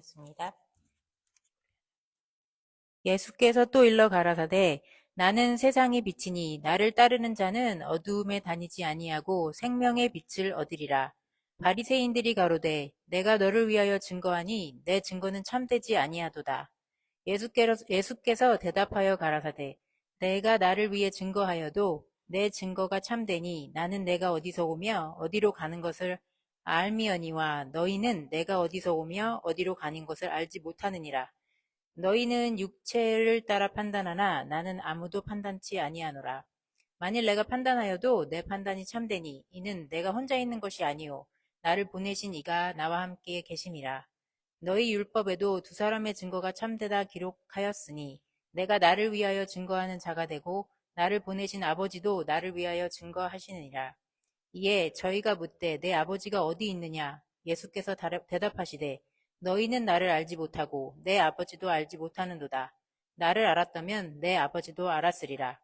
읽겠습니다. 예수께서 또 일러 가라사대 나는 세상의 빛이니 나를 따르는 자는 어두움에 다니지 아니하고 생명의 빛을 얻으리라. 바리새인들이 가로되 내가 너를 위하여 증거하니 내 증거는 참되지 아니하도다. 예수께서 대답하여 가라사대 내가 나를 위해 증거하여도 내 증거가 참되니 나는 내가 어디서 오며 어디로 가는 것을 알미언니와 너희는 내가 어디서 오며 어디로 가는 것을 알지 못하느니라. 너희는 육체를 따라 판단하나 나는 아무도 판단치 아니하노라. 만일 내가 판단하여도 내 판단이 참되니 이는 내가 혼자 있는 것이 아니요 나를 보내신 이가 나와 함께 계심이라. 너희 율법에도 두 사람의 증거가 참되다 기록하였으니 내가 나를 위하여 증거하는 자가 되고 나를 보내신 아버지도 나를 위하여 증거하시느니라. 이에 저희가 묻되 내 아버지가 어디 있느냐? 예수께서 대답하시되 너희는 나를 알지 못하고 내 아버지도 알지 못하는도다. 나를 알았다면 내 아버지도 알았으리라.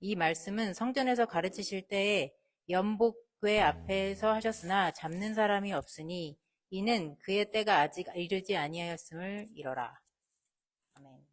이 말씀은 성전에서 가르치실 때에 연복궤 앞에서 하셨으나 잡는 사람이 없으니 이는 그의 때가 아직 이르지 아니하였음을 이러라. 아멘.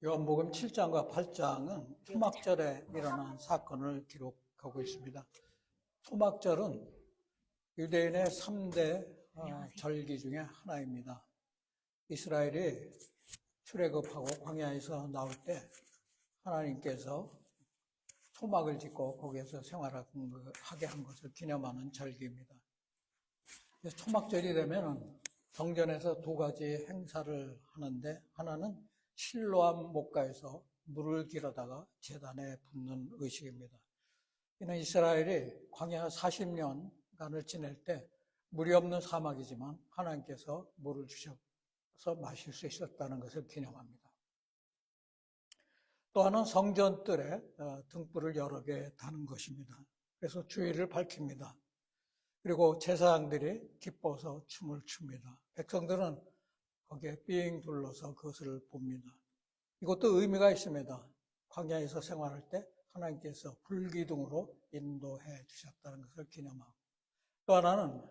요한복음 7장과 8장은 초막절에 일어난 사건을 기록하고 있습니다. 초막절은 유대인의 3대 절기 중에 하나입니다. 이스라엘이 출애굽하고 광야에서 나올 때 하나님께서 초막을 짓고 거기에서 생활하게 한 것을 기념하는 절기입니다. 그래서 초막절이 되면 성전에서 두 가지 행사를 하는데 하나는 실로암 목가에서 물을 길어다가 제단에 붓는 의식입니다. 이는 이스라엘이 광야 40년간을 지낼 때 물이 없는 사막이지만 하나님께서 물을 주셔서 마실 수 있었다는 것을 기념합니다. 또 하나는 성전 뜰에 등불을 여러 개 다는 것입니다. 그래서 주의를 밝힙니다. 그리고 제사장들이 기뻐서 춤을 춥니다. 백성들은 거기에 삥 둘러서 그것을 봅니다. 이것도 의미가 있습니다. 광야에서 생활할 때 하나님께서 불기둥으로 인도해 주셨다는 것을 기념하고 또 하나는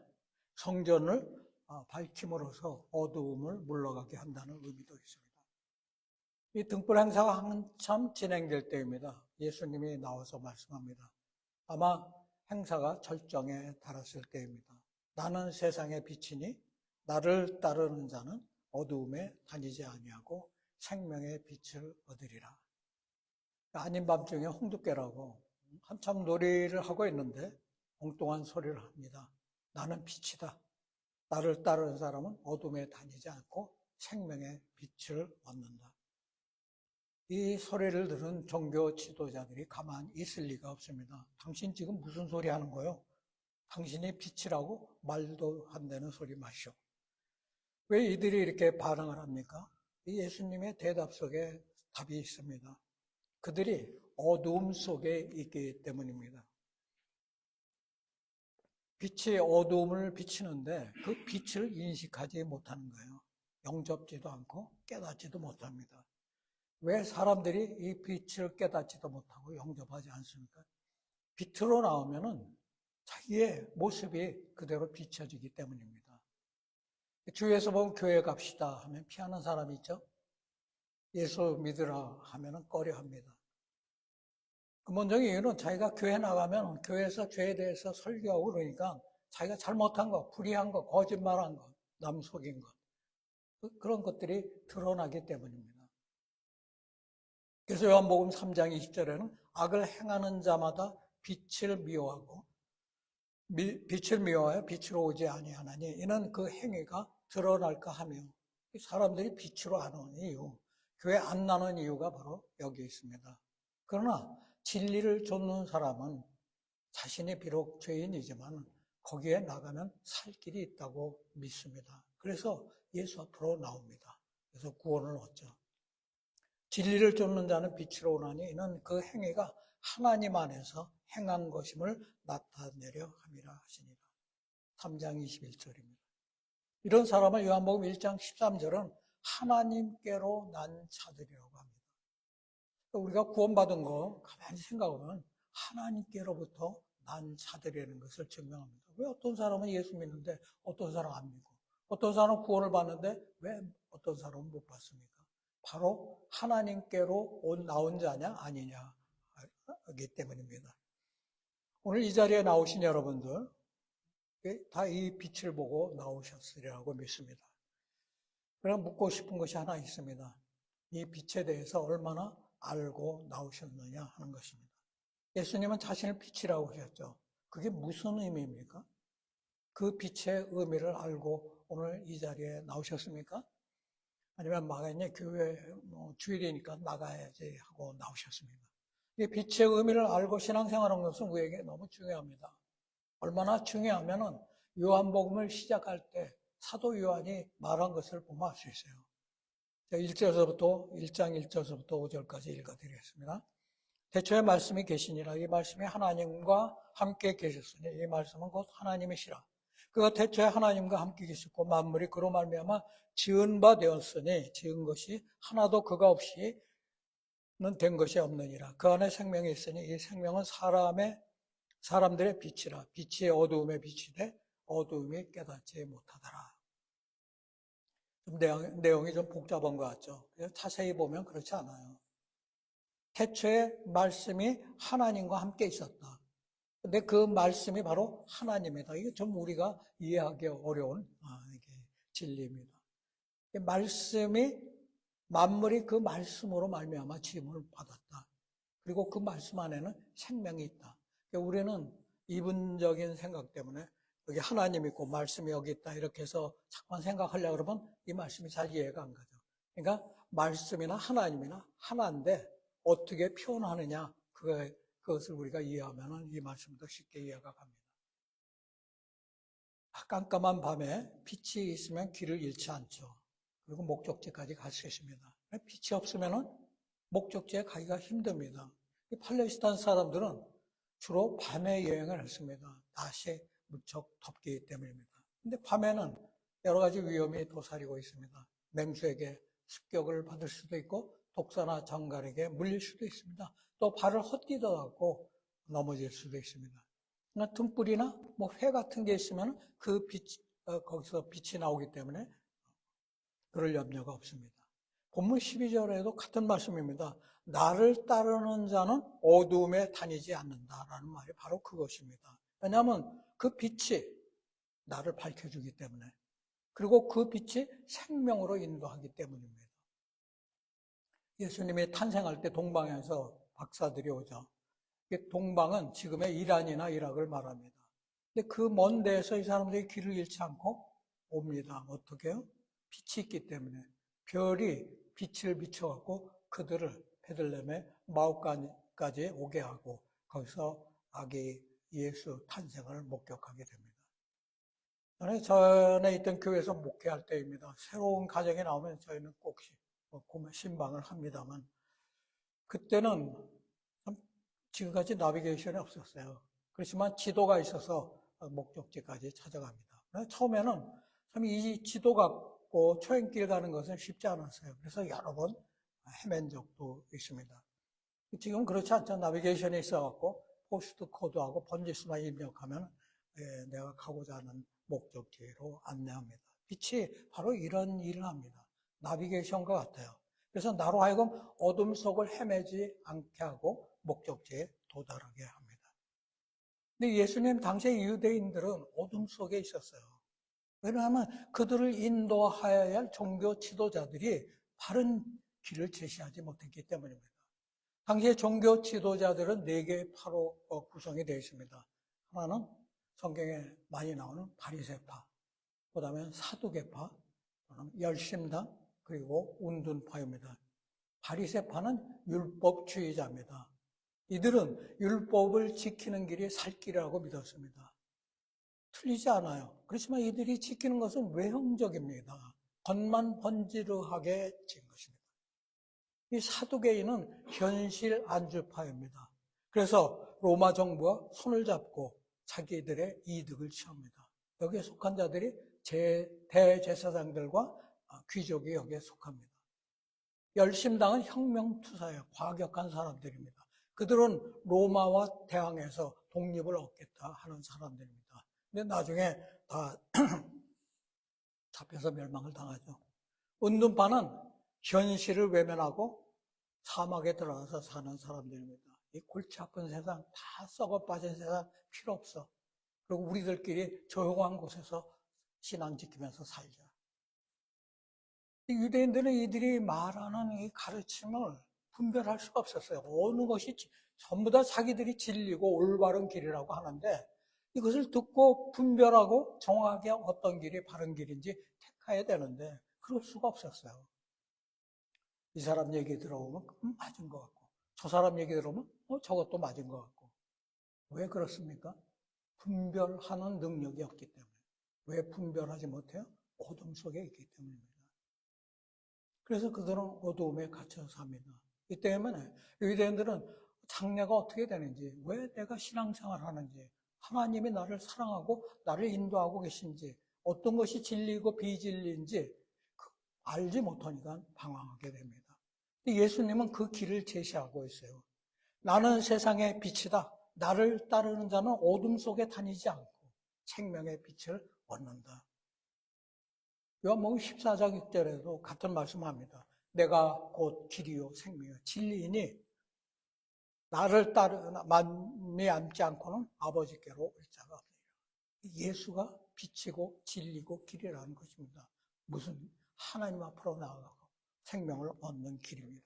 성전을 밝힘으로써 어두움을 물러가게 한다는 의미도 있습니다. 이 등불 행사가 한참 진행될 때입니다. 예수님이 나와서 말씀합니다. 아마 행사가 절정에 달했을 때입니다. 나는 세상의 빛이니 나를 따르는 자는 어두움에 다니지 아니하고 생명의 빛을 얻으리라. 아닌 밤중에 홍두깨라고 한참 놀이를 하고 있는데 엉뚱한 소리를 합니다. 나는 빛이다. 나를 따르는 사람은 어둠에 다니지 않고 생명의 빛을 얻는다. 이 소리를 들은 종교 지도자들이 가만히 있을 리가 없습니다. 당신 지금 무슨 소리 하는 거요? 당신이 빛이라고 말도 안 되는 소리 마시오. 왜 이들이 이렇게 반응을 합니까? 이 예수님의 대답 속에 답이 있습니다. 그들이 어두움 속에 있기 때문입니다. 빛이 어두움을 비치는데 그 빛을 인식하지 못하는 거예요. 영접지도 않고 깨닫지도 못합니다. 왜 사람들이 이 빛을 깨닫지도 못하고 영접하지 않습니까? 빛으로 나오면은 자기의 모습이 그대로 비춰지기 때문입니다. 주위에서 보면 교회 갑시다 하면 피하는 사람이 있죠? 예수 믿으라 하면은 꺼려 합니다. 근본적인 이유는 자기가 교회 나가면 교회에서 죄에 대해서 설교하고 그러니까 자기가 잘못한 거, 불의한 거, 거짓말한 거, 남 속인 것 그런 것들이 드러나기 때문입니다. 그래서 요한복음 3장 20절에는 악을 행하는 자마다 빛을 미워하여 빛으로 오지 아니하나니 이는 그 행위가 드러날까 하며 사람들이 빛으로 안 오는 이유, 교회 안 나는 이유가 바로 여기 있습니다. 그러나 진리를 좇는 사람은 자신이 비록 죄인이지만 거기에 나가면 살 길이 있다고 믿습니다. 그래서 예수 앞으로 나옵니다. 그래서 구원을 얻죠. 진리를 쫓는 자는 빛으로 오나니 이는 그 행위가 하나님 안에서 행한 것임을 나타내려 함이라 하시니라. 3장 21절입니다. 이런 사람을 요한복음 1장 13절은 하나님께로 난 자들이라고 합니다. 우리가 구원받은 거 가만히 생각하면 하나님께로부터 난 자들이라는 것을 증명합니다. 왜 어떤 사람은 예수 믿는데 어떤 사람은 안 믿고, 어떤 사람은 구원을 받는데 왜 어떤 사람은 못 받습니까? 바로 하나님께로 나온 자냐 아니냐 하기 때문입니다. 오늘 이 자리에 나오신 여러분들 다 이 빛을 보고 나오셨으리라고 믿습니다. 그럼 묻고 싶은 것이 하나 있습니다. 이 빛에 대해서 얼마나 알고 나오셨느냐 하는 것입니다. 예수님은 자신을 빛이라고 하셨죠. 그게 무슨 의미입니까? 그 빛의 의미를 알고 오늘 이 자리에 나오셨습니까? 아니면 막연히 교회 주일이니까 나가야지 하고 나오셨습니까? 이 빛의 의미를 알고 신앙생활하는 것은 우리에게 너무 중요합니다. 얼마나 중요하면은 요한복음을 시작할 때 사도 요한이 말한 것을 보면 알 수 있어요. 1장 1절서부터 5절까지 읽어드리겠습니다. 태초에 말씀이 계시니라. 이 말씀이 하나님과 함께 계셨으니 이 말씀은 곧 하나님이시라. 그가 태초에 하나님과 함께 계셨고 만물이 그로 말미암아 지은 바 되었으니 지은 것이 하나도 그가 없이는 된 것이 없느니라. 그 안에 생명이 있으니 이 생명은 사람들의 빛이라. 빛이 어두움에 빛이되 어두움이 깨닫지 못하더라. 내용이 좀 복잡한 것 같죠. 자세히 보면 그렇지 않아요. 태초에 말씀이 하나님과 함께 있었다. 근데 그 말씀이 바로 하나님이다. 이게 좀 우리가 이해하기 어려운 진리입니다. 말씀이 만물이 그 말씀으로 말미암아 지음을 받았다. 그리고 그 말씀 안에는 생명이 있다. 우리는 이분적인 생각 때문에 여기 하나님이 있고 말씀이 여기 있다 이렇게 해서 자꾸만 생각하려고 그러면 이 말씀이 잘 이해가 안 가죠. 그러니까 말씀이나 하나님이나 하나인데 어떻게 표현하느냐 그것을 우리가 이해하면 이 말씀도 쉽게 이해가 갑니다. 깜깜한 밤에 빛이 있으면 길을 잃지 않죠. 그리고 목적지까지 갈 수 있습니다. 빛이 없으면 목적지에 가기가 힘듭니다. 이 팔레스타인 사람들은 주로 밤에 여행을 했습니다. 낮이 무척 덥기 때문입니다. 근데 밤에는 여러 가지 위험이 도사리고 있습니다. 맹수에게 습격을 받을 수도 있고 독사나 정갈에게 물릴 수도 있습니다. 또 발을 헛디뎌갖고 넘어질 수도 있습니다. 등불이나 회 같은 게 있으면 거기서 빛이 나오기 때문에 그럴 염려가 없습니다. 본문 12절에도 같은 말씀입니다. 나를 따르는 자는 어두움에 다니지 않는다라는 말이 바로 그것입니다. 왜냐하면 그 빛이 나를 밝혀주기 때문에, 그리고 그 빛이 생명으로 인도하기 때문입니다. 예수님이 탄생할 때 동방에서 박사들이 오죠. 동방은 지금의 이란이나 이락을 말합니다. 근데 그 먼 데에서 이 사람들이 길을 잃지 않고 옵니다. 어떻게 해요? 빛이 있기 때문에 별이 빛을 비춰갖고 그들을 베들레헴의 마옥간까지 오게 하고 거기서 아기 예수 탄생을 목격하게 됩니다. 전에 있던 교회에서 목회할 때입니다. 새로운 가정이 나오면 저희는 꼭 신방을 합니다만 그때는 지금까지 나비게이션이 없었어요. 그렇지만 지도가 있어서 목적지까지 찾아갑니다. 처음에는 참 이 지도 갖고 초행길 가는 것은 쉽지 않았어요. 그래서 여러 번 헤맨 적도 있습니다. 지금 그렇지 않죠. 나비게이션이 있어갖고 포스트 코드하고 번지수만 입력하면 내가 가고자 하는 목적지로 안내합니다. 빛이 바로 이런 일을 합니다. 나비게이션과 같아요. 그래서 나로 하여금 어둠 속을 헤매지 않게 하고 목적지에 도달하게 합니다. 근데 예수님 당시의 유대인들은 어둠 속에 있었어요. 왜냐하면 그들을 인도하여야 할 종교 지도자들이 바른 길을 제시하지 못했기 때문입니다. 당시의 종교 지도자들은 4개의 파로 구성이 되어 있습니다. 하나는 성경에 많이 나오는 바리새파, 그 다음에 사두개파, 열심당, 그리고 운둔파입니다. 바리새파는 율법주의자입니다. 이들은 율법을 지키는 길이 살 길이라고 믿었습니다. 틀리지 않아요. 그렇지만 이들이 지키는 것은 외형적입니다. 번만 번지르하게 진 것입니다. 이 사두개인은 현실 안주파입니다. 그래서 로마 정부와 손을 잡고 자기들의 이득을 취합니다. 여기에 속한 자들이 대제사장들과 귀족이 여기에 속합니다. 열심당은 혁명투사예요. 과격한 사람들입니다. 그들은 로마와 대항해서 독립을 얻겠다 하는 사람들입니다. 근데 나중에 다 잡혀서 멸망을 당하죠. 운둔파는 현실을 외면하고 사막에 들어가서 사는 사람들입니다. 이 골치 아픈 세상, 다 썩어 빠진 세상 필요 없어. 그리고 우리들끼리 조용한 곳에서 신앙 지키면서 살자. 유대인들은 이들이 말하는 이 가르침을 분별할 수가 없었어요. 어느 것이 전부 다 자기들이 진리고 올바른 길이라고 하는데 이것을 듣고 분별하고 정확하게 어떤 길이 바른 길인지 택해야 되는데 그럴 수가 없었어요. 이 사람 얘기 들어보면 맞은 것 같고 저 사람 얘기 들어보면 저것도 맞은 것 같고. 왜 그렇습니까? 분별하는 능력이 없기 때문에. 왜 분별하지 못해요? 어둠 속에 있기 때문입니다. 그래서 그들은 어두움에 갇혀 삽니다. 이 때문에 유대인들은 장래가 어떻게 되는지, 왜 내가 신앙생활을 하는지, 하나님이 나를 사랑하고 나를 인도하고 계신지, 어떤 것이 진리고 비진리인지 알지 못하니까 방황하게 됩니다. 예수님은 그 길을 제시하고 있어요. 나는 세상의 빛이다. 나를 따르는 자는 어둠 속에 다니지 않고 생명의 빛을 얻는다. 요한복음 14장 6절에도 같은 말씀합니다. 내가 곧 길이요 생명이요 진리이니 나를 따르나 만미 앉지 않고는 아버지께로 올 자가 없느니라. 예수가 빛이고 진리고 길이라는 것입니다. 무슨 하나님 앞으로 나아가고 생명을 얻는 길입니다.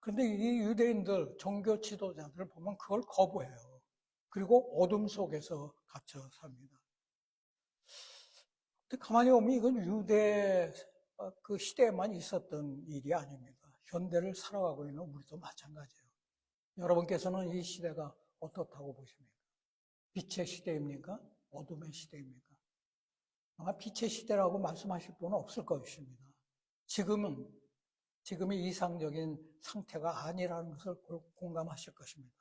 그런데 이 유대인들 종교 지도자들을 보면 그걸 거부해요. 그리고 어둠 속에서 갇혀 삽니다. 가만히 보면 이건 유대 그 시대에만 있었던 일이 아닙니다. 현대를 살아가고 있는 우리도 마찬가지예요. 여러분께서는 이 시대가 어떻다고 보십니까? 빛의 시대입니까? 어둠의 시대입니까? 아마 빛의 시대라고 말씀하실 분은 없을 것입니다. 지금이 이상적인 상태가 아니라는 것을 공감하실 것입니다.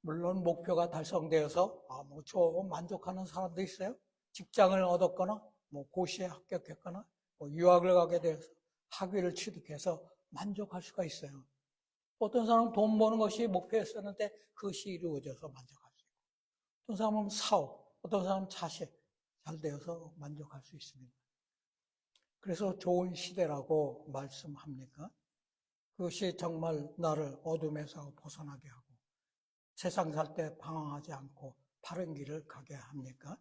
물론 목표가 달성되어서 좀 만족하는 사람도 있어요. 직장을 얻었거나 고시에 합격했거나 유학을 가게 돼서 학위를 취득해서 만족할 수가 있어요. 어떤 사람은 돈 버는 것이 목표였었는데 그것이 이루어져서 만족할 수 있고, 어떤 사람은 사업, 어떤 사람은 자식 잘 되어서 만족할 수 있습니다. 그래서 좋은 시대라고 말씀합니까? 그것이 정말 나를 어둠에서 벗어나게 하고 세상 살 때 방황하지 않고 바른 길을 가게 합니까?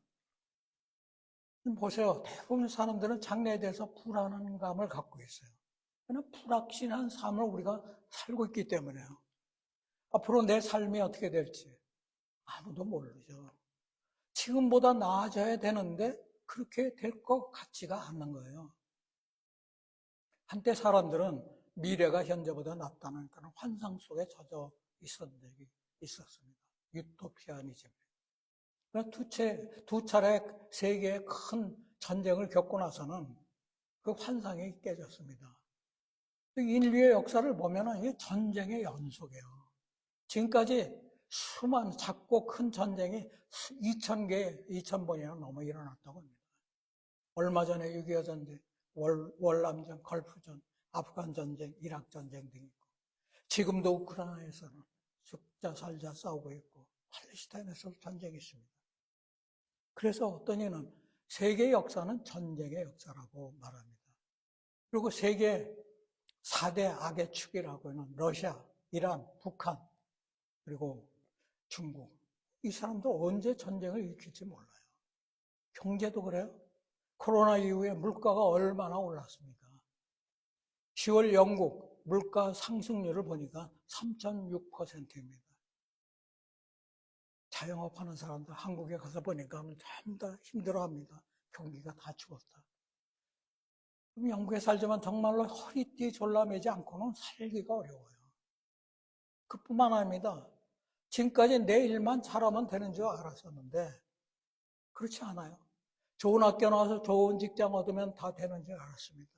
보세요. 대부분 사람들은 장래에 대해서 불안한 감을 갖고 있어요. 그냥 불확실한 삶을 우리가 살고 있기 때문에요. 앞으로 내 삶이 어떻게 될지 아무도 모르죠. 지금보다 나아져야 되는데 그렇게 될 것 같지가 않는 거예요. 한때 사람들은 미래가 현재보다 낫다는 그런 환상 속에 젖어 있었던 적이 있었습니다. 유토피아니즘. 두 차례 세계의 큰 전쟁을 겪고 나서는 그 환상이 깨졌습니다. 인류의 역사를 보면 이게 전쟁의 연속이에요. 지금까지 수많은 작고 큰 전쟁이 2000번이나 넘어 일어났다고 합니다. 얼마 전에 6.25 전쟁, 월남전, 걸프전, 아프간 전쟁, 이락 전쟁 등이 있고, 지금도 우크라이나에서는 죽자 살자 싸우고 있고, 팔레스타인에서 전쟁이 있습니다. 그래서 어떤 이는 세계 역사는 전쟁의 역사라고 말합니다. 그리고 세계 4대 악의 축이라고 하는 러시아, 이란, 북한, 그리고 중국. 이 사람들 언제 전쟁을 일으킬지 몰라요. 경제도 그래요. 코로나 이후에 물가가 얼마나 올랐습니까? 10월 영국 물가 상승률을 보니까 3.6%입니다. 자영업하는 사람들 한국에 가서 보니까 전부 다 힘들어합니다. 경기가 다 죽었다. 그럼 영국에 살지만 정말로 허리띠 졸라매지 않고는 살기가 어려워요. 그뿐만 아닙니다. 지금까지 내 일만 잘하면 되는 줄 알았었는데 그렇지 않아요. 좋은 학교 나와서 좋은 직장 얻으면 다 되는 줄 알았습니다.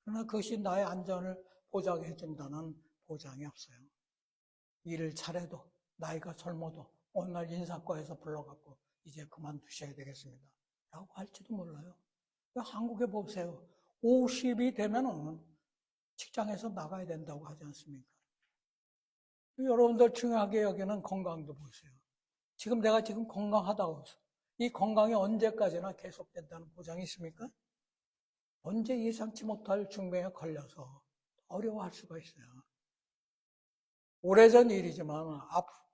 그러나 그것이 나의 안전을 보장해 준다는 보장이 없어요. 일을 잘해도 나이가 젊어도 오늘 인사과에서 불러갖고 이제 그만두셔야 되겠습니다 라고 할지도 몰라요. 한국에 보세요. 50이 되면은 직장에서 나가야 된다고 하지 않습니까? 여러분들 중요하게 여기는 건강도 보세요. 지금 내가 지금 건강하다고 해서 이 건강이 언제까지나 계속된다는 보장이 있습니까? 언제 예상치 못할 중병에 걸려서 어려워할 수가 있어요. 오래전 일이지만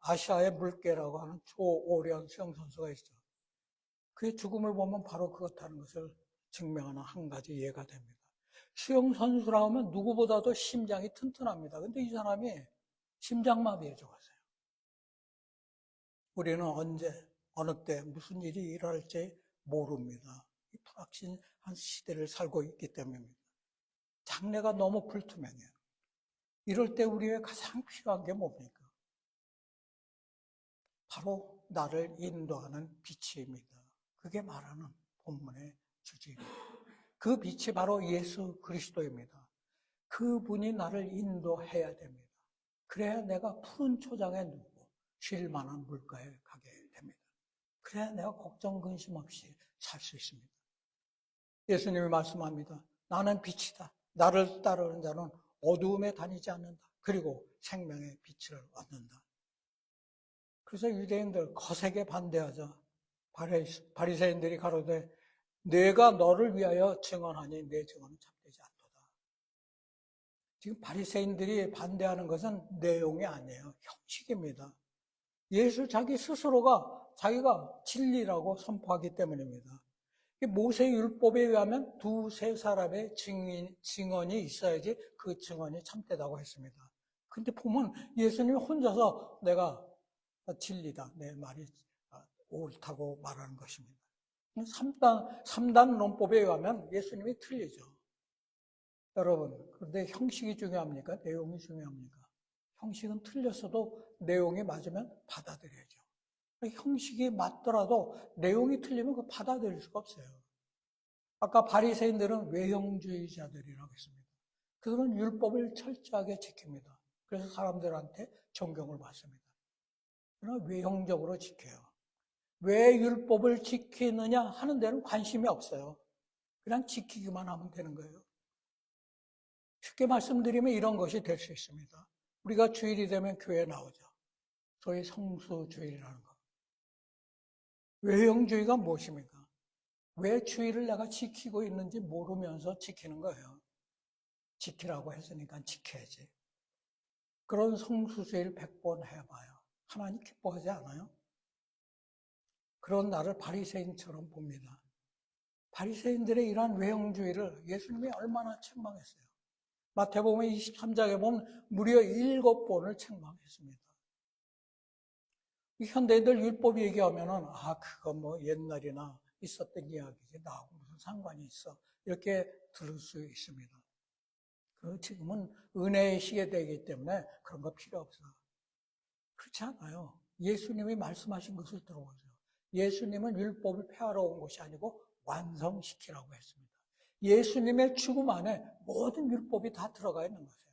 아시아의 물개라고 하는 초오련 수영선수가 있죠. 그의 죽음을 보면 바로 그렇다는 것을 증명하는 한 가지 예가 됩니다. 수영선수라 하면 누구보다도 심장이 튼튼합니다. 근데 이 사람이 심장마비에 죽었어요. 우리는 언제, 어느 때 무슨 일이 일어날지 모릅니다. 이 불확실한 시대를 살고 있기 때문입니다. 장래가 너무 불투명해요. 이럴 때 우리에게 가장 필요한 게 뭡니까? 바로 나를 인도하는 빛입니다. 그게 말하는 본문의 주제입니다. 그 빛이 바로 예수 그리스도입니다. 그분이 나를 인도해야 됩니다. 그래야 내가 푸른 초장에 누고 쉴 만한 물가에 가게 됩니다. 그래야 내가 걱정 근심 없이 살 수 있습니다. 예수님이 말씀합니다. 나는 빛이다. 나를 따르는 자는 어두움에 다니지 않는다. 그리고 생명의 빛을 얻는다. 그래서 유대인들 거세게 반대하자 바리새인들이 가로되 내가 너를 위하여 증언하니 내 증언은 참되지 않도다. 지금 바리새인들이 반대하는 것은 내용이 아니에요. 형식입니다. 예수 자기 스스로가 자기가 진리라고 선포하기 때문입니다. 모세 율법에 의하면 두세 사람의 증언이 있어야지 그 증언이 참되다고 했습니다. 근데 보면 예수님이 혼자서 내가 진리다, 내 말이 옳다고 말하는 것입니다. 3단 논법에 의하면 예수님이 틀리죠. 여러분, 그런데 형식이 중요합니까? 내용이 중요합니까? 형식은 틀렸어도 내용이 맞으면 받아들여야죠. 형식이 맞더라도 내용이 틀리면 그거 받아들일 수가 없어요. 아까 바리새인들은 외형주의자들이라고 했습니다. 그들은 율법을 철저하게 지킵니다. 그래서 사람들한테 존경을 받습니다. 그러나 외형적으로 지켜요. 왜 율법을 지키느냐 하는 데는 관심이 없어요. 그냥 지키기만 하면 되는 거예요. 쉽게 말씀드리면 이런 것이 될 수 있습니다. 우리가 주일이 되면 교회에 나오죠. 소위 성수주일이라는 거. 외형주의가 무엇입니까? 왜 주일을 내가 지키고 있는지 모르면서 지키는 거예요. 지키라고 했으니까 지켜야지. 그런 성수주일 100번 해봐요. 하나님 기뻐하지 않아요? 그런 나를 바리새인처럼 봅니다. 바리새인들의 이러한 외형주의를 예수님이 얼마나 책망했어요. 마태복음 23장에 보면 무려 7번을 책망했습니다. 현대인들 율법 얘기하면은 그거 뭐 옛날이나 있었던 이야기지 나하고 무슨 상관이 있어 이렇게 들을 수 있습니다. 지금은 은혜의 시대이기 때문에 그런 거 필요 없어. 그렇지 않아요. 예수님이 말씀하신 것을 들어보세요. 예수님은 율법을 폐하러 온 것이 아니고 완성시키라고 했습니다. 예수님의 죽음 안에 모든 율법이 다 들어가 있는 것이에요.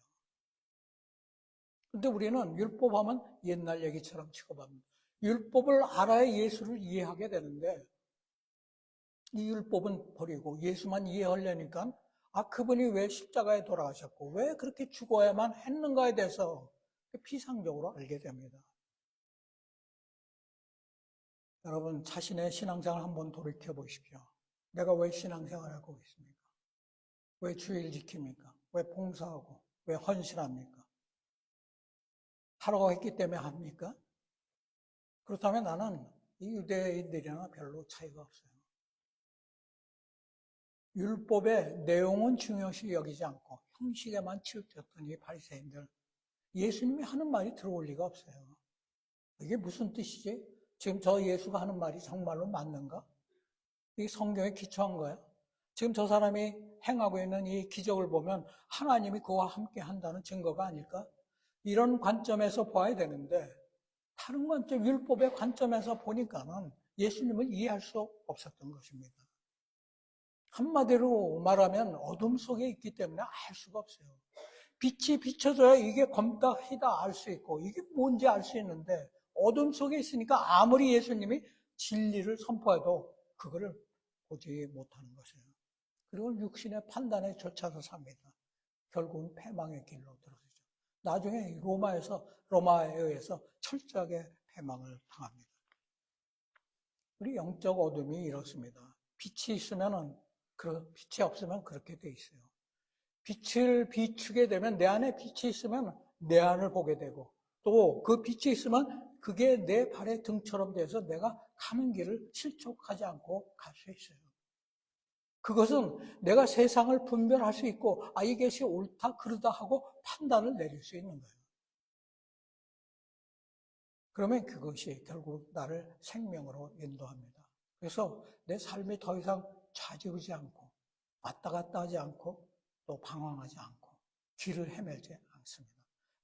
근데 우리는 율법하면 옛날 얘기처럼 취급합니다. 율법을 알아야 예수를 이해하게 되는데 이 율법은 버리고 예수만 이해하려니까 그분이 왜 십자가에 돌아가셨고 왜 그렇게 죽어야만 했는가에 대해서 피상적으로 알게 됩니다. 여러분 자신의 신앙생활 한번 돌이켜 보십시오. 내가 왜 신앙생활을 하고 있습니까? 왜 주일 지킵니까? 왜 봉사하고 왜 헌신합니까? 하라고 했기 때문에 합니까? 그렇다면 나는 이 유대인들이나 별로 차이가 없어요. 율법의 내용은 중요시 여기지 않고 형식에만 치우쳤던 이 바리새인들, 예수님이 하는 말이 들어올 리가 없어요. 이게 무슨 뜻이지? 지금 저 예수가 하는 말이 정말로 맞는가? 이게 성경에 기초한 거야? 지금 저 사람이 행하고 있는 이 기적을 보면 하나님이 그와 함께 한다는 증거가 아닐까? 이런 관점에서 봐야 되는데 다른 관점, 율법의 관점에서 보니까는 예수님을 이해할 수 없었던 것입니다. 한마디로 말하면 어둠 속에 있기 때문에 알 수가 없어요. 빛이 비춰져야 이게 검다 희다 알 수 있고 이게 뭔지 알 수 있는데 어둠 속에 있으니까 아무리 예수님이 진리를 선포해도 그거를 보지 못하는 것이에요. 그리고 육신의 판단에 쫓아서 삽니다. 결국은 패망의 길로 들어서죠. 나중에 로마에 의해서 철저하게 패망을 당합니다. 우리 영적 어둠이 이렇습니다. 빛이 있으면은 빛이 없으면 그렇게 돼 있어요. 빛을 비추게 되면 내 안에 빛이 있으면 내 안을 보게 되고 또 그 빛이 있으면 그게 내 발의 등처럼 돼서 내가 가는 길을 실족하지 않고 갈 수 있어요. 그것은 내가 세상을 분별할 수 있고 이것이 옳다 그르다 하고 판단을 내릴 수 있는 거예요. 그러면 그것이 결국 나를 생명으로 인도합니다. 그래서 내 삶이 더 이상 좌지우지 않고 왔다 갔다 하지 않고 또 방황하지 않고 길을 헤매지 않습니다.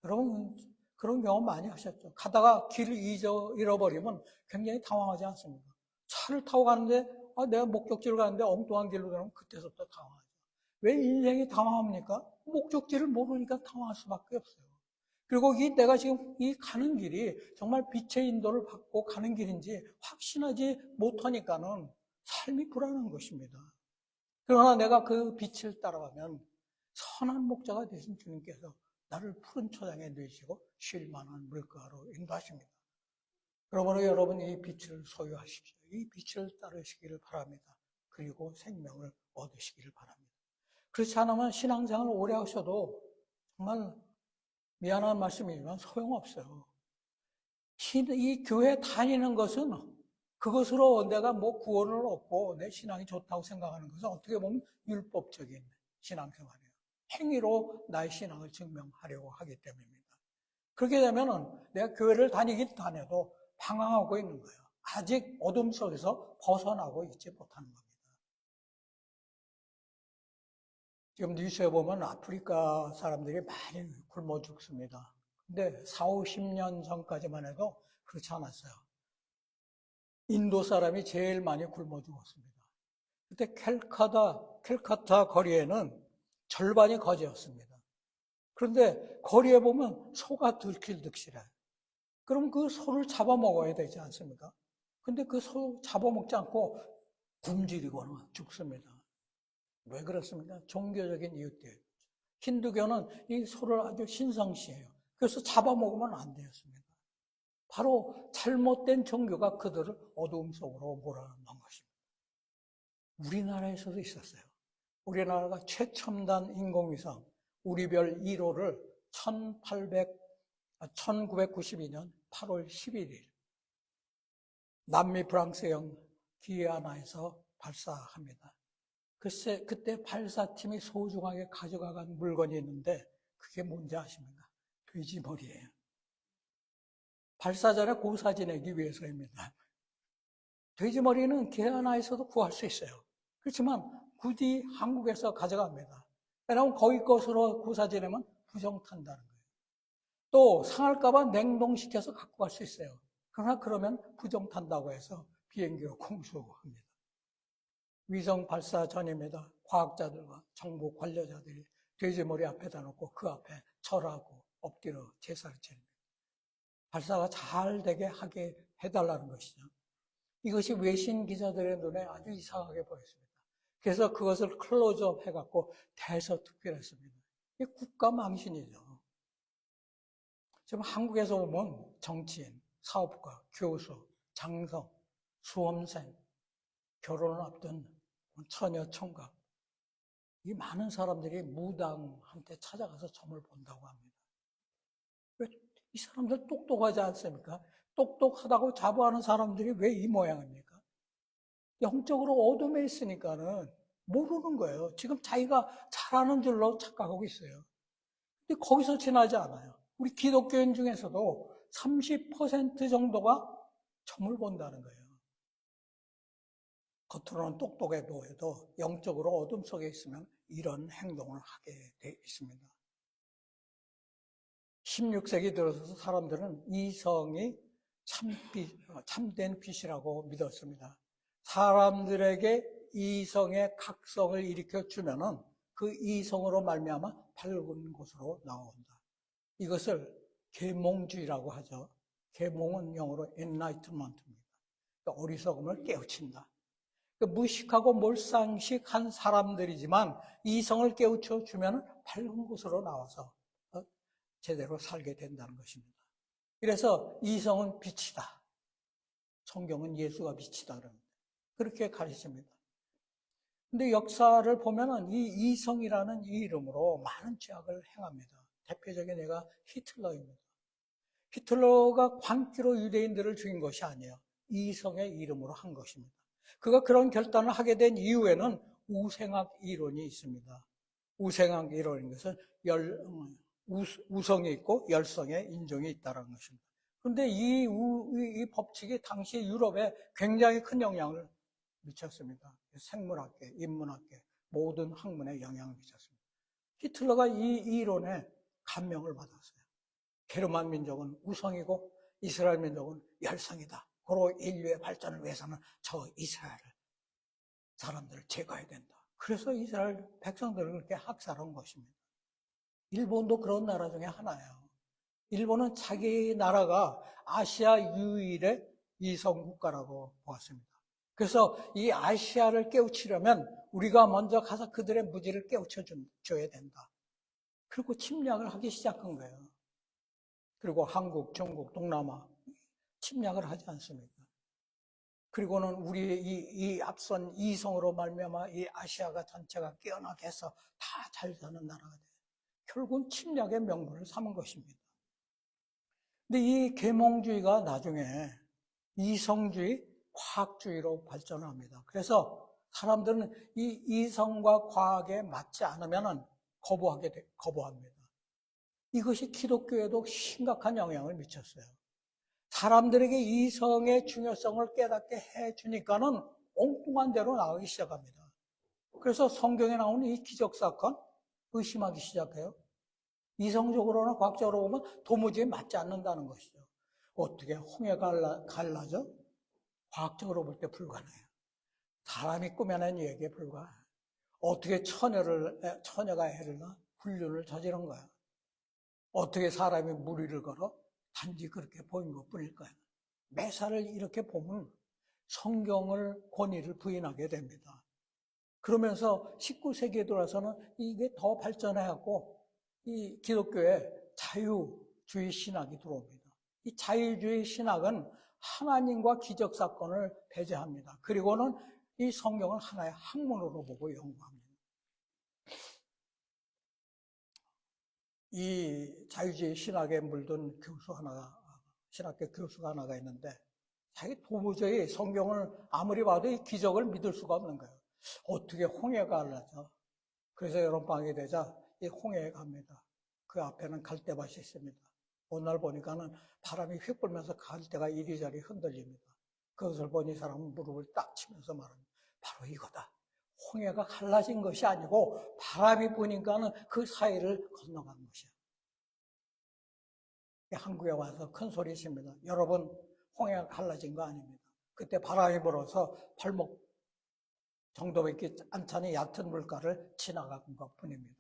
여러분 그런 경험 많이 하셨죠? 가다가 길을 잃어버리면 굉장히 당황하지 않습니까? 차를 타고 가는데 내가 목적지를 가는데 엉뚱한 길로 가면 그때서부터 당황하죠. 왜 인생이 당황합니까? 목적지를 모르니까 당황할 수밖에 없어요. 그리고 내가 지금 이 가는 길이 정말 빛의 인도를 받고 가는 길인지 확신하지 못하니까는 삶이 불안한 것입니다. 그러나 내가 그 빛을 따라가면 선한 목자가 되신 주님께서 나를 푸른 초장에 누이시고 쉴 만한 물가로 인도하십니다. 그러므로 여러분 이 빛을 소유하십시오. 이 빛을 따르시기를 바랍니다. 그리고 생명을 얻으시기를 바랍니다. 그렇지 않으면 신앙생활을 오래 하셔도 정말 미안한 말씀이지만 소용없어요. 이 교회 다니는 것은 그것으로 내가 구원을 얻고 내 신앙이 좋다고 생각하는 것은 어떻게 보면 율법적인 신앙생활이에요. 행위로 나의 신앙을 증명하려고 하기 때문입니다. 그렇게 되면 내가 교회를 다니긴 다녀도 방황하고 있는 거예요. 아직 어둠 속에서 벗어나고 있지 못하는 겁니다. 지금 뉴스에 보면 아프리카 사람들이 많이 굶어 죽습니다. 근데 4, 50년 전까지만 해도 그렇지 않았어요. 인도 사람이 제일 많이 굶어 죽었습니다. 그때 캘카타 거리에는 절반이 거지였습니다. 그런데 거리에 보면 소가 들킬득실해. 그럼 그 소를 잡아먹어야 되지 않습니까? 근데 그 소 잡아먹지 않고 굶주리거나 죽습니다. 왜 그렇습니까? 종교적인 이유 때문에. 힌두교는 이 소를 아주 신성시해요. 그래서 잡아먹으면 안 되었습니다. 바로 잘못된 종교가 그들을 어두움 속으로 몰아넣은 것입니다. 우리나라에서도 있었어요. 우리나라가 최첨단 인공위성 우리별 1호를 1992년 8월 11일 남미 프랑스형 기아나에서 발사합니다. 글쎄 그때 발사팀이 소중하게 가져가간 물건이 있는데 그게 뭔지 아십니까? 돼지머리예요. 발사 전에 고사 지내기 위해서입니다. 돼지머리는 기아나에서도 구할 수 있어요. 그렇지만 굳이 한국에서 가져갑니다. 왜냐하면 거기 것으로 고사 지내면 부정탄다는 거예요. 또 상할까봐 냉동시켜서 갖고 갈 수 있어요. 그러나 그러면 부정탄다고 해서 비행기로 공수합니다. 위성 발사 전입니다. 과학자들과 정부 관료자들이 돼지머리 앞에다 놓고 그 앞에 절하고 엎드려 제사를 지냅니다. 발사가 잘 되게 하게 해달라는 것이죠. 이것이 외신 기자들의 눈에 아주 이상하게 보였습니다. 그래서 그것을 클로즈업 해갖고 대서특필했습니다. 이게 국가 망신이죠. 지금 한국에서 보면 정치인, 사업가, 교수, 장성, 수험생, 결혼을 앞둔 처녀, 총각, 이 많은 사람들이 무당한테 찾아가서 점을 본다고 합니다. 왜 이 사람들 똑똑하지 않습니까? 똑똑하다고 자부하는 사람들이 왜 이 모양입니까? 영적으로 어둠에 있으니까는 모르는 거예요. 지금 자기가 잘하는 줄로 착각하고 있어요. 근데 거기서 지나지 않아요. 우리 기독교인 중에서도 30% 정도가 점을 본다는 거예요. 겉으로는 똑똑해 보여도 영적으로 어둠 속에 있으면 이런 행동을 하게 돼 있습니다. 16세기 들어서 사람들은 이성이 참된 빛이라고 믿었습니다. 사람들에게 이성의 각성을 일으켜 주면은 그 이성으로 말미암아 밝은 곳으로 나온다. 이것을 계몽주의라고 하죠. 계몽은 영어로 enlightenment입니다. 그러니까 어리석음을 깨우친다. 그러니까 무식하고 몰상식한 사람들이지만 이성을 깨우쳐 주면 밝은 곳으로 나와서 제대로 살게 된다는 것입니다. 그래서 이성은 빛이다. 성경은 예수가 빛이다 그럽니다. 그렇게 가르칩니다. 근데 역사를 보면은 이 이성이라는 이 이름으로 많은 죄악을 행합니다. 대표적인 예가 히틀러입니다. 히틀러가 광기로 유대인들을 죽인 것이 아니에요. 이성의 이름으로 한 것입니다. 그가 그런 결단을 하게 된 이유에는 우생학 이론이 있습니다. 우생학 이론인 것은 우성이 있고 열성의 인종이 있다는 것입니다. 그런데 이 법칙이 당시 유럽에 굉장히 큰 영향을 미쳤습니다. 생물학계, 인문학계, 모든 학문에 영향을 미쳤습니다. 히틀러가 이 이론에 감명을 받았어요. 게르만 민족은 우성이고 이스라엘 민족은 열성이다. 고로 인류의 발전을 위해서는 저 이스라엘 사람들을 제거해야 된다. 그래서 이스라엘 백성들을 그렇게 학살한 것입니다. 일본도 그런 나라 중에 하나예요. 일본은 자기 나라가 아시아 유일의 이성 국가라고 보았습니다. 그래서 이 아시아를 깨우치려면 우리가 먼저 가서 그들의 무지를 깨우쳐 줘야 된다. 그리고 침략을 하기 시작한 거예요. 그리고 한국, 중국, 동남아 침략을 하지 않습니까? 그리고는 우리의 이 앞선 이성으로 말미암아 이 아시아가 전체가 깨어나게 해서 다 잘 사는 나라가 돼요. 결국은 침략의 명분을 삼은 것입니다. 근데 이 계몽주의가 나중에 이성주의, 과학주의로 발전합니다. 그래서 사람들은 이 이성과 과학에 맞지 않으면 거부합니다. 이것이 기독교에도 심각한 영향을 미쳤어요. 사람들에게 이성의 중요성을 깨닫게 해주니까는 엉뚱한 대로 나가기 시작합니다. 그래서 성경에 나오는 이 기적사건 의심하기 시작해요. 이성적으로나 과학적으로 보면 도무지 맞지 않는다는 것이죠. 어떻게 홍해가 갈라져? 과학적으로 볼 때 불가능해요. 사람이 꾸며낸 얘기에 불과해요. 어떻게 처녀가 애를 낳아? 불륜을 저지른 거야. 어떻게 사람이 무리를 걸어? 단지 그렇게 보인 것 뿐일 거야. 매사를 이렇게 보면 성경을 권위를 부인하게 됩니다. 그러면서 19세기에 들어서는 이게 더 발전해갖고 이 기독교에 자유주의 신학이 들어옵니다. 이 자유주의 신학은 하나님과 기적사건을 배제합니다. 그리고는 이 성경을 하나의 학문으로 보고 연구합니다. 이 자유주의 신학에 물든 신학교 교수가 하나가 있는데 자기 도무지 성경을 아무리 봐도 이 기적을 믿을 수가 없는 거예요. 어떻게 홍해가 갈라져? 그래서 여름방학이 되자 이 홍해에 갑니다. 그 앞에는 갈대밭이 있습니다. 어느 날 보니까는 바람이 휙 불면서 갈대가 이리저리 흔들립니다. 그것을 보니 사람은 무릎을 딱 치면서 말합니다. 바로 이거다. 홍해가 갈라진 것이 아니고 바람이 부니까는 그 사이를 건너간 것이야. 한국에 와서 큰 소리 칩니다. 여러분, 홍해가 갈라진 거 아닙니다. 그때 바람이 불어서 발목 정도밖에 않잖아요. 얕은 물가를 지나간 것 뿐입니다.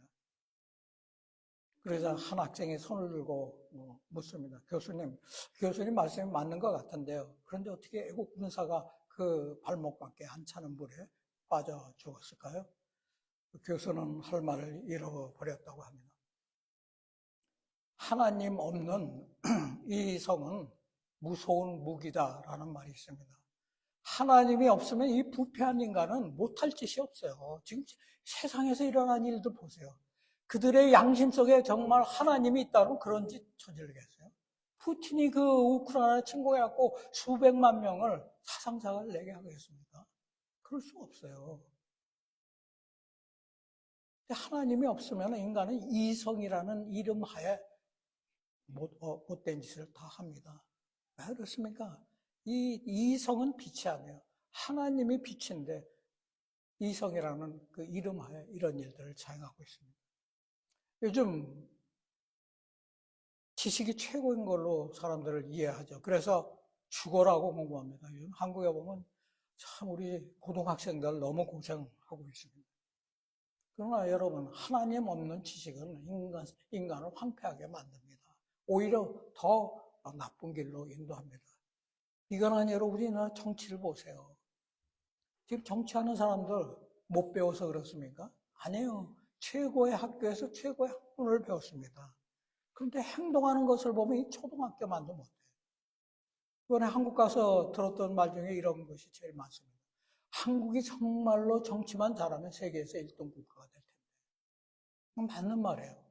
그러자 한 학생이 손을 들고 묻습니다. 교수님 말씀이 맞는 것 같은데요. 그런데 어떻게 애국 군사가 그 발목밖에 안 차는 물에 빠져 죽었을까요? 그 교수는 할 말을 잃어버렸다고 합니다. 하나님 없는 이 성은 무서운 무기다라는 말이 있습니다. 하나님이 없으면 이 부패한 인간은 못할 짓이 없어요. 지금 세상에서 일어난 일들 보세요. 그들의 양심 속에 정말 하나님이 있다면 그런 짓 저지르겠어요? 푸틴이 그 우크라이나 침공해갖고 수백만 명을 사상자를 내게 하겠습니까? 그럴 수 없어요. 하나님이 없으면 인간은 이성이라는 이름 하에 못된 짓을 다 합니다. 왜 그렇습니까? 이 이성은 빛이 아니에요. 하나님이 빛인데 이성이라는 그 이름 하에 이런 일들을 자행하고 있습니다. 요즘 지식이 최고인 걸로 사람들을 이해하죠. 그래서 죽어라고 공부합니다. 요즘 한국에 보면 참 우리 고등학생들 너무 고생하고 있습니다. 그러나 여러분, 하나님 없는 지식은 인간을 황폐하게 만듭니다. 오히려 더 나쁜 길로 인도합니다. 이거는 여러분, 우리나라 정치를 보세요. 지금 정치하는 사람들 못 배워서 그렇습니까? 아니에요. 최고의 학교에서 최고의 학문을 배웠습니다. 그런데 행동하는 것을 보면 이 초등학교만도 못해요. 이번에 한국 가서 들었던 말 중에 이런 것이 제일 많습니다. 한국이 정말로 정치만 잘하면 세계에서 1등 국가가 될 텐데. 맞는 말이에요.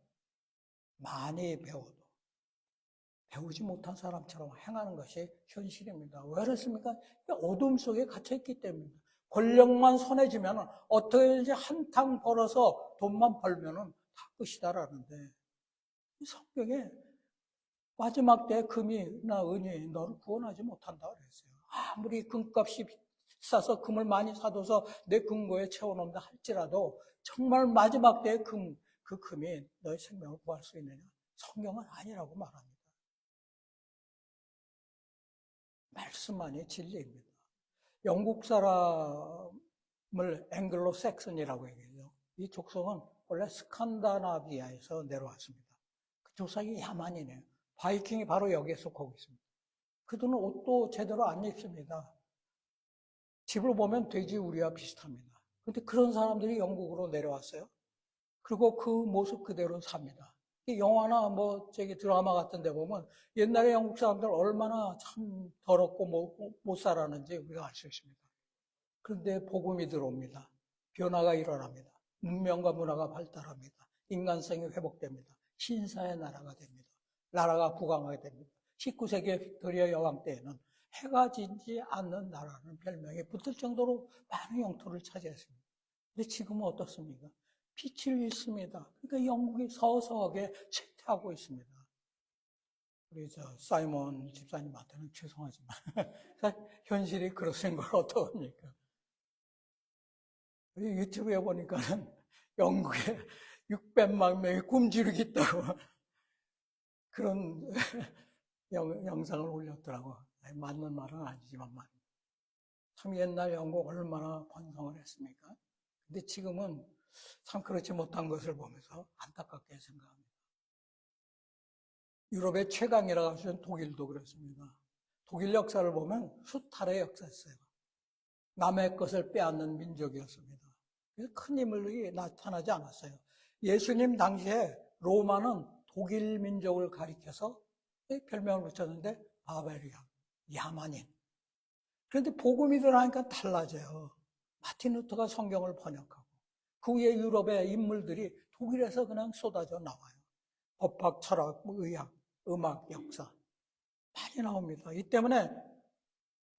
많이 배워도 배우지 못한 사람처럼 행하는 것이 현실입니다. 왜 그렇습니까? 어둠 속에 갇혀있기 때문입니다. 권력만 손에 쥐면 어떻게든지 한탕 벌어서 돈만 벌면 다 끝이다라는데, 이 성경에 마지막 때에 금이나 은이 너를 구원하지 못한다 그랬어요. 아무리 금값이 비싸서 금을 많이 사둬서 내 금고에 채워놓는다 할지라도 정말 마지막 때에 그 금이 너의 생명을 구할 수 있느냐? 성경은 아니라고 말합니다. 말씀만이 진리입니다. 영국 사람을 앵글로 섹슨이라고 얘기해요. 이 족속은 원래 스칸다나비아에서 내려왔습니다. 그 조상이 야만이네요. 바이킹이 바로 여기에 속하고 있습니다. 그들은 옷도 제대로 안 입습니다. 집을 보면 돼지우리와 비슷합니다. 그런데 그런 사람들이 영국으로 내려왔어요. 그리고 그 모습 그대로 삽니다. 영화나 드라마 같은 데 보면 옛날에 영국 사람들 얼마나 참 더럽고 못 살았는지 우리가 알 수 있습니다. 그런데 복음이 들어옵니다. 변화가 일어납니다. 문명과 문화가 발달합니다. 인간성이 회복됩니다. 신사의 나라가 됩니다. 나라가 부강하게 됩니다. 19세기 빅토리아 여왕 때에는 해가 지지 않는 나라는 별명이 붙을 정도로 많은 영토를 차지했습니다. 근데 지금은 어떻습니까? 빛을 잃습니다. 그러니까 영국이 서서하게 쇠퇴하고 있습니다. 우리 사이먼 집사님한테는 죄송하지만 현실이 그렇신 걸 어떡합니까? 우리 유튜브에 보니까는 영국에 600만 명이 굶주리고 있다고 그런 영상을 올렸더라고. 맞는 말은 아니지만 말입니다. 참 옛날 영국 얼마나 번성을 했습니까? 근데 지금은 참 그렇지 못한 것을 보면서 안타깝게 생각합니다. 유럽의 최강이라고 하시는 독일도 그렇습니다. 독일 역사를 보면 수탈의 역사였어요. 남의 것을 빼앗는 민족이었습니다. 그래서 큰 인물이 나타나지 않았어요. 예수님 당시에 로마는 독일 민족을 가리켜서 별명을 붙였는데 바베리아, 야만인. 그런데 복음이 들어가니까 달라져요. 마틴 루터가 성경을 번역하고 그 후에 유럽의 인물들이 독일에서 그냥 쏟아져 나와요. 법학, 철학, 의학, 음악, 역사 많이 나옵니다. 이 때문에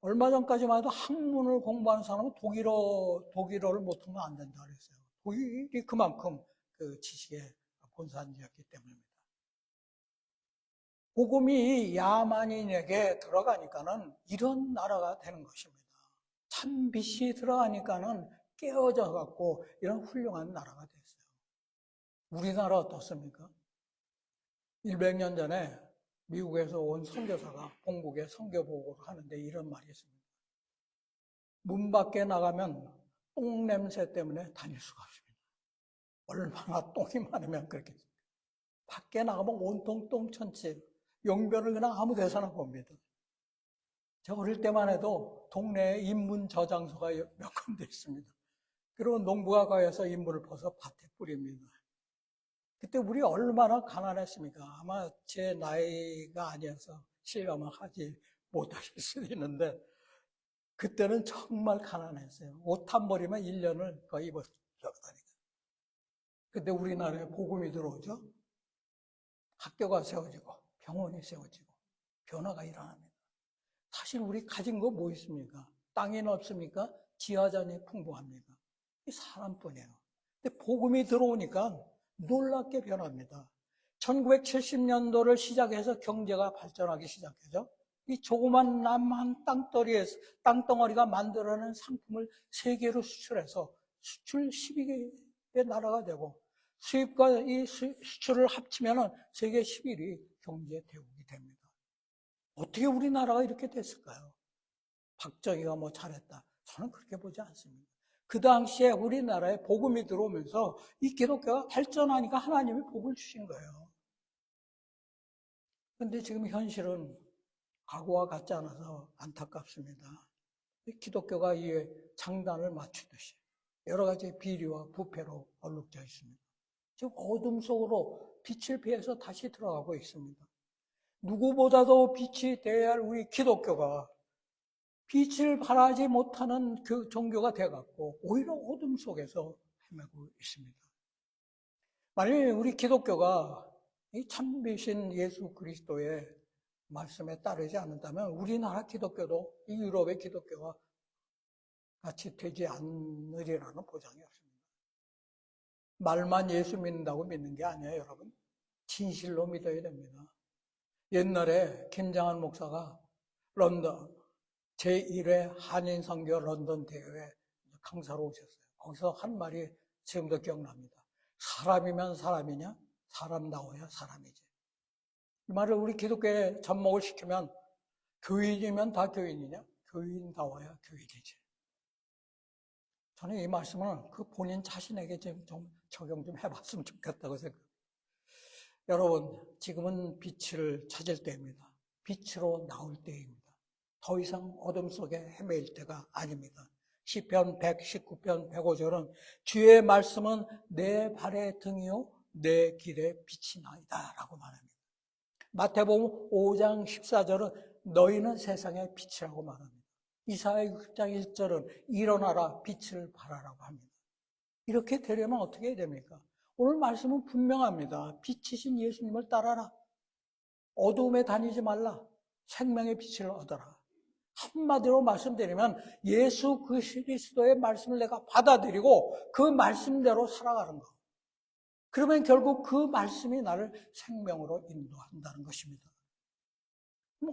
얼마 전까지만 해도 학문을 공부하는 사람은 독일어를 못하면 안 된다 그랬어요. 독일이 그만큼 그 지식의 본산지였기 때문입니다. 복음이 야만인에게 들어가니까는 이런 나라가 되는 것입니다. 참 빛이 들어가니까는 깨어져 갖고 이런 훌륭한 나라가 됐어요. 우리나라 어떻습니까? 100년 전에 미국에서 온 선교사가 본국에 선교 보고를 하는데 이런 말이 있습니다. 문 밖에 나가면 똥 냄새 때문에 다닐 수가 없습니다. 얼마나 똥이 많으면 그렇겠습니까? 밖에 나가면 온통 똥천치, 용변을 그냥 아무 데서나 봅니다. 저 어릴 때만 해도 동네에 인문 저장소가 몇 군데 있습니다. 그리고 농부가 가서 인문을 퍼서 밭에 뿌립니다. 그때 우리 얼마나 가난했습니까? 아마 제 나이가 아니어서 실감을 하지 못하실 수도 있는데 그때는 정말 가난했어요. 옷 한 벌이면 1년을 거의 입었다니까. 근데 우리나라에 복음이 들어오죠. 학교가 세워지고 병원이 세워지고 변화가 일어납니다. 사실 우리 가진 거 뭐 있습니까? 땅이 없습니까? 지하자원이 풍부합니다. 이 사람뿐이에요. 근데 복음이 들어오니까 놀랍게 변합니다. 1970년도를 시작해서 경제가 발전하기 시작하죠. 이 조그만 남한 땅덩어리가 만들어낸 상품을 세계로 수출해서 수출 12개의 나라가 되고 수입과 이 수출을 합치면 세계 11위 경제 대국이 됩니다. 어떻게 우리나라가 이렇게 됐을까요? 박정희가 뭐 잘했다. 저는 그렇게 보지 않습니다. 그 당시에 우리나라에 복음이 들어오면서 이 기독교가 발전하니까 하나님이 복을 주신 거예요. 그런데 지금 현실은 과거와 같지 않아서 안타깝습니다. 기독교가 이에 장단을 맞추듯이 여러 가지 비리와 부패로 얼룩져 있습니다. 지금 어둠 속으로 빛을 피해서 다시 들어가고 있습니다. 누구보다도 빛이 되어야 할 우리 기독교가 빛을 발하지 못하는 그 종교가 되어갖고 오히려 어둠 속에서 헤매고 있습니다. 만약에 우리 기독교가 이 참비신 예수 그리스도의 말씀에 따르지 않는다면 우리나라 기독교도 이 유럽의 기독교와 같이 되지 않으리라는 보장이 없습니다. 말만 예수 믿는다고 믿는 게 아니에요, 여러분. 진실로 믿어야 됩니다. 옛날에 김장한 목사가 런던 제1회 한인선교 런던 대회에 강사로 오셨어요. 거기서 한 말이 지금도 기억납니다. 사람이면 사람이냐? 사람다워야 사람이지. 이 말을 우리 기독교에 접목을 시키면 교인이면 다 교인이냐? 교인다워야 교인이지. 저는 이 말씀을 그 본인 자신에게 좀 적용 좀 해봤으면 좋겠다고 생각합니다. 여러분, 지금은 빛을 찾을 때입니다. 빛으로 나올 때입니다. 더 이상 어둠 속에 헤매일 때가 아닙니다. 시편 119편 105절은 주의 말씀은 내 발의 등이요 내 길의 빛이 나이다 라고 말합니다. 마태복음 5장 14절은 너희는 세상의 빛이라고 말합니다. 이사야 6장 1절은 일어나라 빛을 발하라고 합니다. 이렇게 되려면 어떻게 해야 됩니까? 오늘 말씀은 분명합니다. 빛이신 예수님을 따라라. 어두움에 다니지 말라. 생명의 빛을 얻어라. 한마디로 말씀드리면 예수 그리스도의 말씀을 내가 받아들이고 그 말씀대로 살아가는 것. 그러면 결국 그 말씀이 나를 생명으로 인도한다는 것입니다.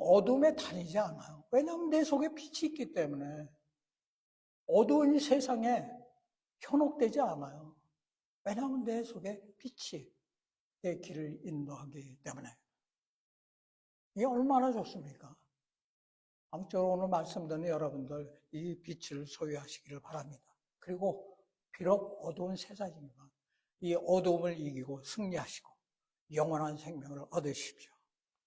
어둠에 다니지 않아요. 왜냐하면 내 속에 빛이 있기 때문에 어두운 이 세상에 현혹되지 않아요. 왜냐하면 내 속에 빛이 내 길을 인도하기 때문에. 이게 얼마나 좋습니까? 아무쪼록 오늘 말씀 듣는 여러분들 이 빛을 소유하시기를 바랍니다. 그리고 비록 어두운 세상이지만 이 어두움을 이기고 승리하시고 영원한 생명을 얻으십시오.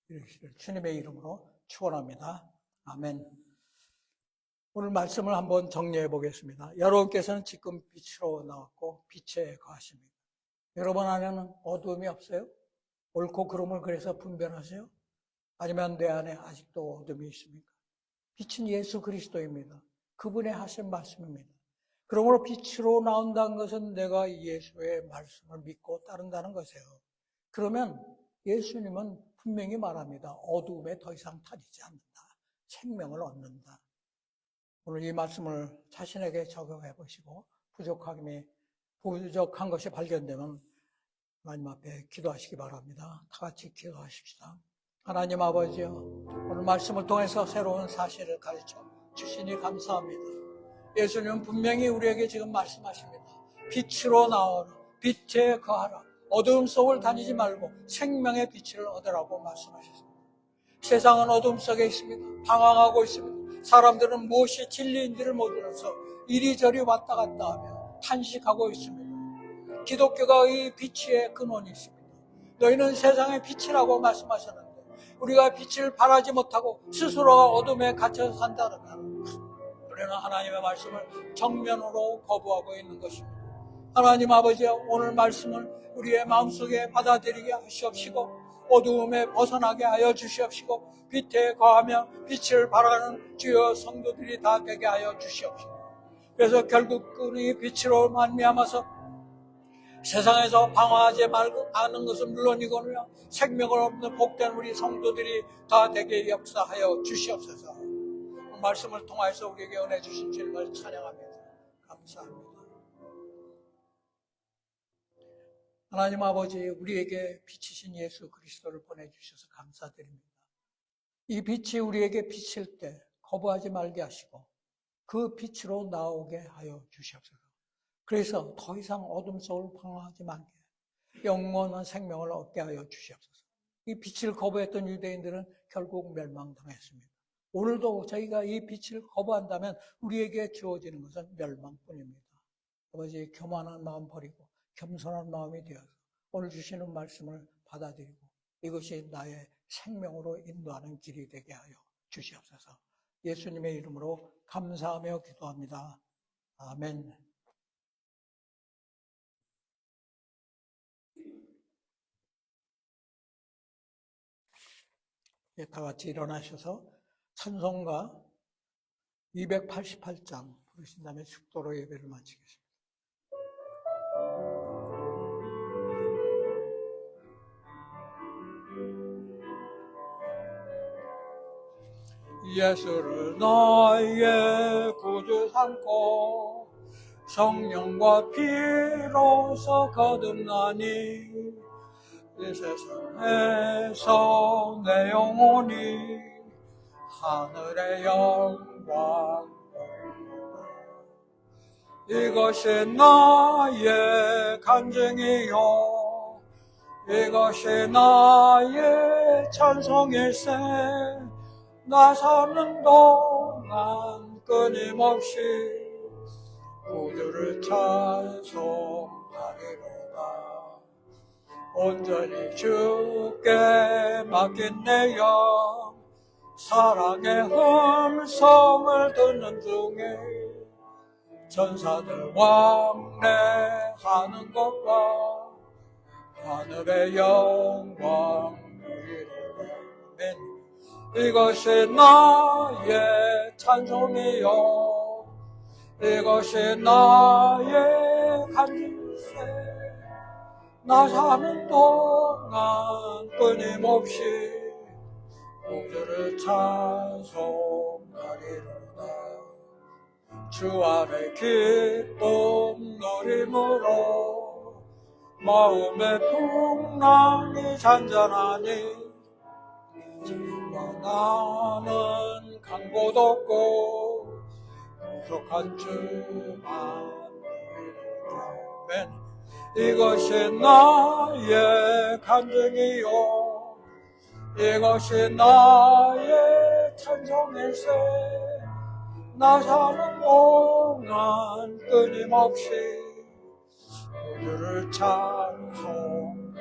이러시길 주님의 이름으로 축원합니다. 아멘. 오늘 말씀을 한번 정리해 보겠습니다. 여러분께서는 지금 빛으로 나왔고 빛에 거하십니다. 여러분 안에는 어두움이 없어요? 옳고 그름을 그래서 분별하세요? 아니면 내 안에 아직도 어둠이 있습니까? 빛은 예수 그리스도입니다. 그분의 하신 말씀입니다. 그러므로 빛으로 나온다는 것은 내가 예수의 말씀을 믿고 따른다는 것이에요. 그러면 예수님은 분명히 말합니다. 어두움에 더 이상 다니지 않는다. 생명을 얻는다. 오늘 이 말씀을 자신에게 적용해 보시고 부족한 것이 발견되면 하나님 앞에 기도하시기 바랍니다. 다 같이 기도하십시다. 하나님 아버지요, 오늘 말씀을 통해서 새로운 사실을 가르쳐 주시니 감사합니다. 예수님은 분명히 우리에게 지금 말씀하십니다. 빛으로 나오라, 빛에 거하라, 어두움 속을 다니지 말고 생명의 빛을 얻으라고 말씀하셨습니다. 세상은 어둠 속에 있습니다. 방황하고 있습니다. 사람들은 무엇이 진리인지를 모르면서 이리저리 왔다 갔다 하며 탄식하고 있습니다. 기독교가 이 빛의 근원이 있습니다. 너희는 세상의 빛이라고 말씀하셨는데 우리가 빛을 발하지 못하고 스스로가 어둠에 갇혀서 산다면 우리는 하나님의 말씀을 정면으로 거부하고 있는 것입니다. 하나님 아버지, 오늘 말씀을 우리의 마음속에 받아들이게 하시옵시고 어두움에 벗어나게 하여 주시옵시고 빛에 거하며 빛을 발하는 주여 성도들이 다 되게 하여 주시옵시고 그래서 결국 그 빛으로 말미암아서 세상에서 방황하지 말고 아는 것은 물론이거니와 생명을 얻는 복된 우리 성도들이 다 되게 역사하여 주시옵소서. 말씀을 통하여서 우리에게 은혜 주신 주님을 찬양합니다. 감사합니다. 하나님 아버지, 우리에게 빛이신 예수 그리스도를 보내주셔서 감사드립니다. 이 빛이 우리에게 비칠 때 거부하지 말게 하시고 그 빛으로 나오게 하여 주시옵소서. 그래서 더 이상 어둠 속을 방황하지 말게 영원한 생명을 얻게 하여 주시옵소서. 이 빛을 거부했던 유대인들은 결국 멸망당했습니다. 오늘도 저희가 이 빛을 거부한다면 우리에게 주어지는 것은 멸망뿐입니다. 아버지, 교만한 마음 버리고 겸손한 마음이 되어서 오늘 주시는 말씀을 받아들이고 이것이 나의 생명으로 인도하는 길이 되게 하여 주시옵소서. 예수님의 이름으로 감사하며 기도합니다. 아멘. 다 같이 일어나셔서 찬송가 288장 부르신 다음에 축도로 예배를 마치겠습니다. 예수를 나의 구주 삼고 성령과 피로서 거듭나니 이 세상에서 내 영혼이 하늘의 영광 이것이 나의 간증이요 이것이 나의 찬송일세 나 사는 동안 끊임없이 구주를 찬송하리로다 온전히 주께 맡긴 내 영 사랑의 음성을 듣는 중에 천사들 왕래하는 것과 하늘의 영광 누리리라. 이것이 나의 찬송이요 이것이 나의 간증세 나 사는 동안 끊임없이 구주를 찬송하리로다 주 안에 기쁨 누림으로 마음의 풍랑이 잔잔하니 나는 강곳 없고 부족한 주만 아멘. 이것이 나의 간증이요 이것이 나의 찬송일세 나 사는 동안 끊임없이 구주를 찬송하리로다.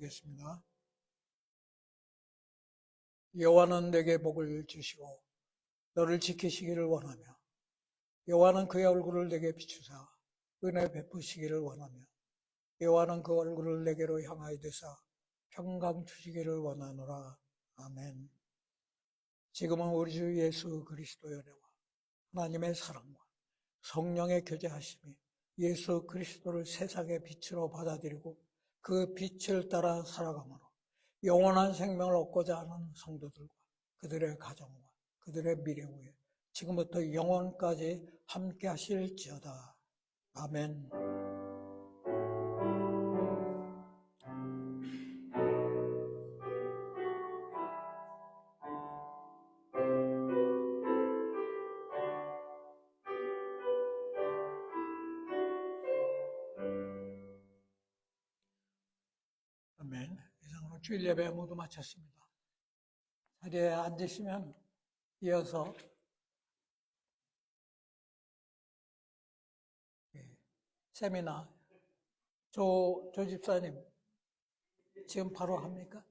기도하겠습니다. 여호와는 내게 복을 주시고 너를 지키시기를 원하며 여호와는 그의 얼굴을 내게 비추사 은혜 베푸시기를 원하며 여호와는 그 얼굴을 내게로 향하여 되사 평강 주시기를 원하노라. 아멘. 지금은 우리 주 예수 그리스도의 은혜와 하나님의 사랑과 성령의 교제하심이 예수 그리스도를 세상의 빛으로 받아들이고 그 빛을 따라 살아감으로 영원한 생명을 얻고자 하는 성도들과 그들의 가정과 그들의 미래 후에 지금부터 영원까지 함께 하실지어다. 아멘. 아멘. 이상으로 주일 예배 모두 마쳤습니다. 자리에 앉으시면 이어서 세미나 조 집사님 지금 바로 합니까?